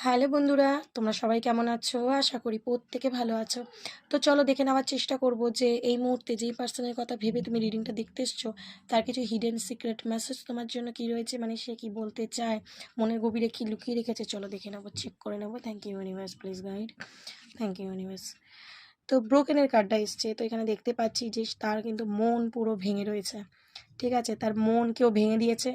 Hello বন্ধুরা, তোমরা সবাই কেমন আছো? আশা করি প্রত্যেকে ভালো আছো। তো চলো দেখে নেওয়ার চেষ্টা করব যে এই মুহূর্তে যেই পার্সনের কথা ভেবে তুমি রিডিংটা দেখতে এসছো, তার কিছু হিডেন সিক্রেট মেসেজ তোমার জন্য কী রয়েছে, মানে সে কী বলতে চায়, মনের গভীরে কী লুকিয়ে রেখেছে। চলো দেখে নেবো, চেক করে নেবো। Thank you universe, please guide. Thank you universe. তো ব্রোকেনের কার্ডটা এসছে। তো এখানে দেখতে পাচ্ছি যে তার কিন্তু মন পুরো ভেঙে রয়েছে। ঠিক আছে, তার মন কেউ ভেঙে দিয়েছে,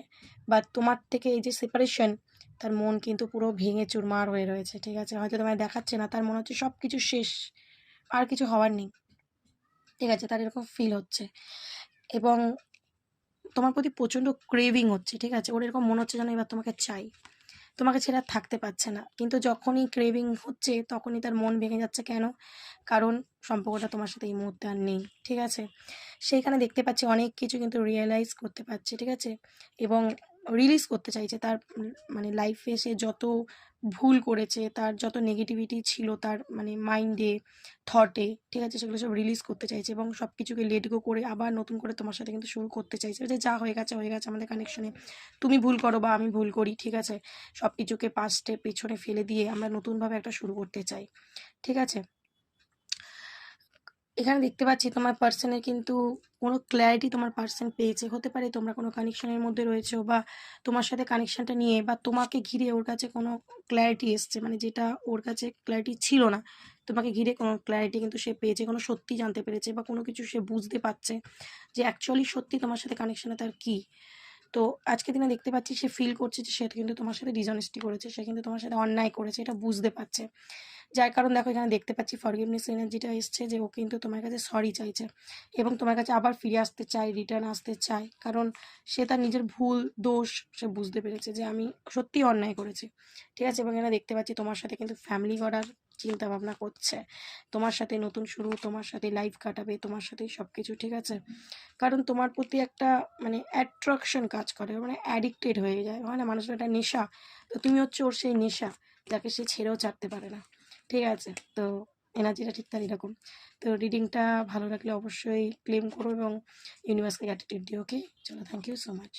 বা তোমার থেকে এই যে সেপারেশন, তার মন কিন্তু পুরো ভেঙে চুরমার হয়ে রয়েছে। ঠিক আছে, হয়তো তোমায় দেখাচ্ছে না, তার মনে হচ্ছে সব কিছু শেষ, আর কিছু হওয়ার নেই। ঠিক আছে, তার এরকম ফিল হচ্ছে, এবং তোমার প্রতি প্রচণ্ড ক্রেভিং হচ্ছে। ঠিক আছে, ওর এরকম মনে হচ্ছে যেন এবার তোমাকে চাই, তোমাকে ছেড়ে আর থাকতে পারছে না। কিন্তু যখনই ক্রেভিং হচ্ছে তখনই তার মন ভেঙে যাচ্ছে। কেন? কারণ সম্পর্কটা তোমার সাথে এই মুহূর্তে আর নেই। ঠিক আছে, সেইখানে দেখতে পাচ্ছি অনেক কিছু কিন্তু রিয়েলাইজ করতে পারছে। ঠিক আছে, এবং রিলিজ করতে চাইছে তার মানে লাইফে সে যত ভুল করেছে, তার যত নেগেটিভিটি ছিল তার মানে মাইন্ডে, থটে। ঠিক আছে, সেগুলো সব রিলিজ করতে চাইছে এবং সব কিছুকে লেট গো করে আবার নতুন করে তোমার সাথে কিন্তু শুরু করতে চাইছে। যে যা হয়ে গেছে হয়ে গেছে আমাদের কানেকশনে, তুমি ভুল করো বা আমি ভুল করি। ঠিক আছে, সব কিছুকে পাস্টে পেছনে ফেলে দিয়ে আমরা নতুনভাবে একটা শুরু করতে চাই। ঠিক আছে, এখানে দেখতে পাচ্ছি তোমার পার্সনের কিন্তু কোনো ক্ল্যারিটি তোমার পার্সন পেয়েছে। হতে পারে তোমরা কোনো কানেকশনের মধ্যে রয়েছো, বা তোমার সাথে কানেকশনটা নিয়ে বা তোমাকে ঘিরে ওর কাছে কোনো ক্ল্যারিটি এসছে, মানে যেটা ওর কাছে ক্ল্যারিটি ছিল না, তোমাকে ঘিরে কোনো ক্ল্যারিটি কিন্তু সে পেয়েছে, কোনো সত্যি জানতে পেরেছে, বা কোনো কিছু সে বুঝতে পারছে যে অ্যাকচুয়ালি সত্যি তোমার সাথে কানেকশনে তার কী। তো আজকে দিনে দেখতে পাচ্ছি সে ফিল করছে যে সে কিন্তু তোমার সাথে ডিসঅনেস্টি করেছে, সে কিন্তু তোমার সাথে অন্যায় করেছে, এটা বুঝতে পারছে। যার কারণ দেখো এখানে দেখতে পাচ্ছি ফরগিভনেস এনার্জিটা এসছে, যে ও কিন্তু তোমার কাছে সরি চাইছে এবং তোমার কাছে আবার ফিরে আসতে চায়, রিটার্ন আসতে চায়। কারণ সে তার নিজের ভুল দোষ সে বুঝতে পেরেছে যে আমি সত্যিই অন্যায় করেছি। ঠিক আছে, এবং এখানে দেখতে পাচ্ছি তোমার সাথে কিন্তু ফ্যামিলি গড়ার চিন্তা ভাবনা করছে, তোমার সাথে নতুন শুরু, তোমার সাথে লাইফ কাটাবে, তোমার সাথেই সব কিছু। ঠিক আছে, কারণ তোমার প্রতি একটা মানে অ্যাট্রাকশন কাজ করে, মানে অ্যাডিক্টেড হয়ে যায়, হয় না মানুষের একটা নেশা। তো তুমি হচ্ছে ওর সেই নেশা, যাকে সে ছেড়েও ছাড়তে পারে না। ঠিক আছে, তো এনার্জিটা ঠিক তার এরকম। তো রিডিংটা ভালো লাগলে অবশ্যই ক্লেম করো এবং ইউনিভার্সকে অ্যাটিটিউড দিও। ওকে, চলো, থ্যাংক ইউ সো মাচ।